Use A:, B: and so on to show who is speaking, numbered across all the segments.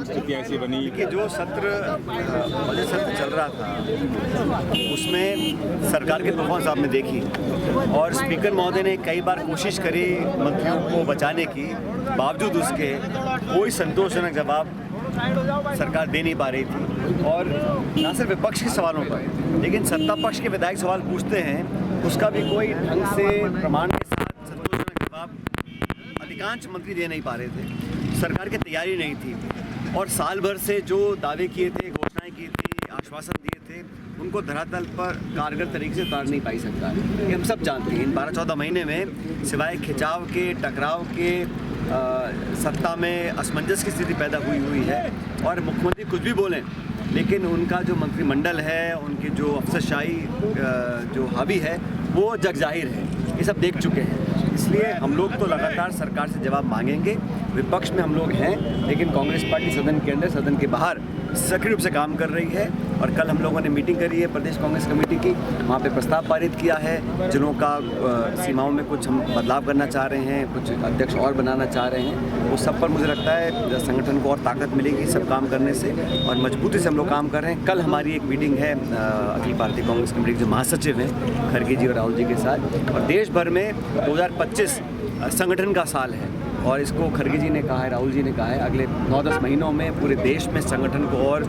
A: स्थिति ऐसी बनी
B: कि जो बजट सत्र चल रहा था उसमें सरकार के परफॉर्मेंस आपने देखी और स्पीकर महोदय ने कई बार कोशिश करी मंत्रियों को बचाने की, बावजूद उसके कोई संतोषजनक जवाब सरकार दे नहीं पा रही थी। और न सिर्फ विपक्ष के सवालों पर, लेकिन सत्ता पक्ष के विधायक सवाल पूछते हैं उसका भी कोई ढंग से प्रमाण के साथ संतोषजनक जवाब अधिकांश मंत्री दे नहीं पा रहे थे। सरकार की तैयारी नहीं थी और साल भर से जो दावे किए थे, घोषणाएं की थी, आश्वासन दिए थे, उनको धरातल पर कारगर तरीके से उतार नहीं पाई सरकार। ये हम सब जानते हैं। इन 12-14 महीने में सिवाय खिंचाव के, टकराव के, सत्ता में असमंजस की स्थिति पैदा हुई है और मुख्यमंत्री कुछ भी बोलें लेकिन उनका जो मंत्रिमंडल है, उनकी जो अफसरशाही जो हावी है वो जग जाहिर है। ये सब देख चुके हैं। इसलिए हम लोग तो लगातार सरकार से जवाब मांगेंगे। विपक्ष में हम लोग हैं, लेकिन कांग्रेस पार्टी सदन के अंदर, सदन के बाहर सक्रिय रूप से काम कर रही है। और कल हम लोगों ने मीटिंग करी है प्रदेश कांग्रेस कमेटी की, वहाँ पे प्रस्ताव पारित किया है। जिलों का सीमाओं में कुछ हम बदलाव करना चाह रहे हैं, कुछ अध्यक्ष और बनाना चाह रहे हैं। वो सब पर मुझे लगता है संगठन को और ताकत मिलेगी सब काम करने से, और मजबूती से हम लोग काम कर रहे हैं। कल हमारी एक मीटिंग है अखिल भारतीय कांग्रेस कमेटी के जो महासचिव हैं खड़गे जी और राहुल जी के साथ। और देश भर में 2025 संगठन का साल है और इसको खड़गे जी ने कहा है, राहुल जी ने कहा है, अगले 9-10 महीनों में पूरे देश में संगठन को और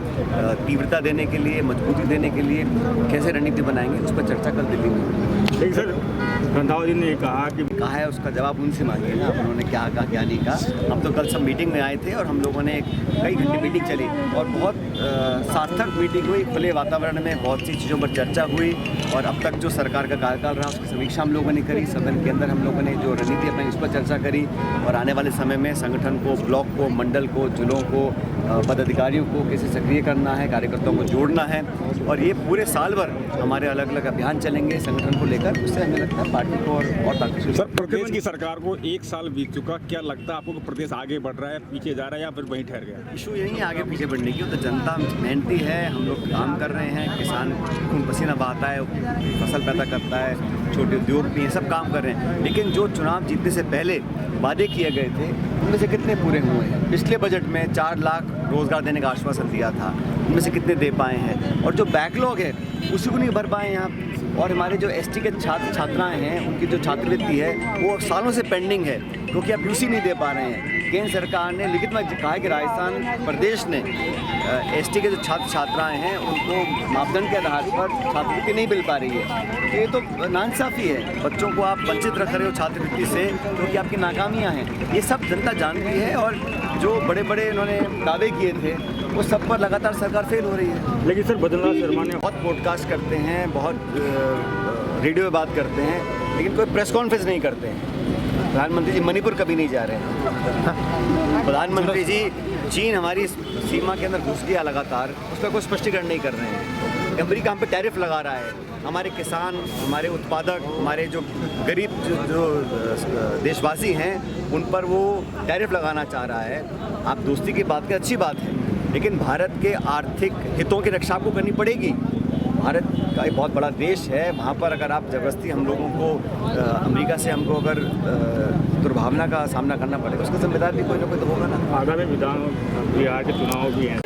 B: तीव्रता देने के लिए, मजबूती देने के लिए कैसे रणनीति बनाएंगे, उस पर चर्चा कल दिल्ली में।
A: लेकिन सर रंधावा जी ने कहा है
B: उसका जवाब उनसे मांगिए ना, उन्होंने क्या कहा क्या नहीं कहा। हम तो कल सब मीटिंग में आए थे और हम लोगों ने कई घंटे मीटिंग चली और बहुत सार्थक मीटिंग हुई। खुले वातावरण में बहुत सी चीज़ों पर चर्चा हुई और अब तक जो सरकार का कार्यकाल रहा उसकी समीक्षा हम लोगों ने करी। सदन के अंदर हम लोगों ने जो रणनीति अपनी उस पर चर्चा करी और आने वाले समय में संगठन को, ब्लॉक को, मंडल को, जिलों को, पदाधिकारियों को कैसे सक्रिय करना है, कार्यकर्ताओं को जोड़ना है। और ये पूरे साल भर हमारे अलग अलग अभियान चलेंगे संगठन को लेकर। उससे हमें लगता है पार्टी को और ताकत।
A: सर, प्रदेश की सरकार को 1 साल बीत चुका, क्या लगता है आपको कि प्रदेश आगे बढ़ रहा है, पीछे जा रहा है या फिर वहीं ठहर गया?
B: इशू यही है आगे पीछे बढ़ने की। तो जनता मेहनती है, हम लोग काम कर रहे हैं, किसान खून पसीना बहाता है, फसल पैदा करता है, छोटे उद्योग भी हैं, सब काम कर रहे हैं। लेकिन जो चुनाव जीतने से पहले वादे किए गए थे उनमें से कितने पूरे हुए हैं? पिछले बजट में 4 लाख रोजगार देने का आश्वासन दिया था, उनमें से कितने दे पाए हैं? और जो बैकलॉग है उसी को नहीं भर पाए यहाँ। और हमारे जो एसटी के छात्र छात्राएं हैं उनकी जो छात्रवृत्ति है वो सालों से पेंडिंग है क्योंकि आप यूसी नहीं दे पा रहे हैं। केंद्र सरकार ने लिखित में कहा है कि राजस्थान प्रदेश ने एसटी के जो छात्र छात्राएं हैं उनको मापदंड के आधार पर छात्रवृत्ति नहीं मिल पा रही है। ये तो नाइंसाफ़ी है। बच्चों को आप वंचित रख रहे हो छात्रवृत्ति से क्योंकि आपकी नाकामियाँ हैं। ये सब जनता जानती है और जो बड़े बड़े इन्होंने दावे किए थे वो सब पर लगातार सरकार फेल हो रही है।
A: लेकिन सर बद्रीनाथ शर्मा ने
B: बहुत पॉडकास्ट करते हैं, बहुत रेडियो में बात करते हैं, लेकिन कोई प्रेस कॉन्फ्रेंस नहीं करते हैं। प्रधानमंत्री जी मणिपुर कभी नहीं जा रहे हैं। प्रधानमंत्री जी चीन हमारी सीमा के अंदर घुस गया लगातार, उस पर कोई स्पष्टीकरण नहीं कर रहे हैं। अमेरिका हम पे टैरिफ लगा रहा है। हमारे किसान, हमारे उत्पादक, हमारे जो गरीब जो देशवासी हैं उन पर वो टैरिफ लगाना चाह रहा है। आप दोस्ती की बात करें, अच्छी बात है, लेकिन भारत के आर्थिक हितों की रक्षा आपको करनी पड़ेगी। भारत का एक बहुत बड़ा देश है, वहाँ पर अगर आप ज़बरदस्ती हम लोगों को अमेरिका से हमको अगर दुर्भावना का सामना करना पड़ेगा उसका जिम्मेदार भी कोई ना कोई तो होगा ना।
A: आगामी विधान बिहार के चुनाव भी हैं।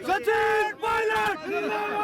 C: Sachin Pilot!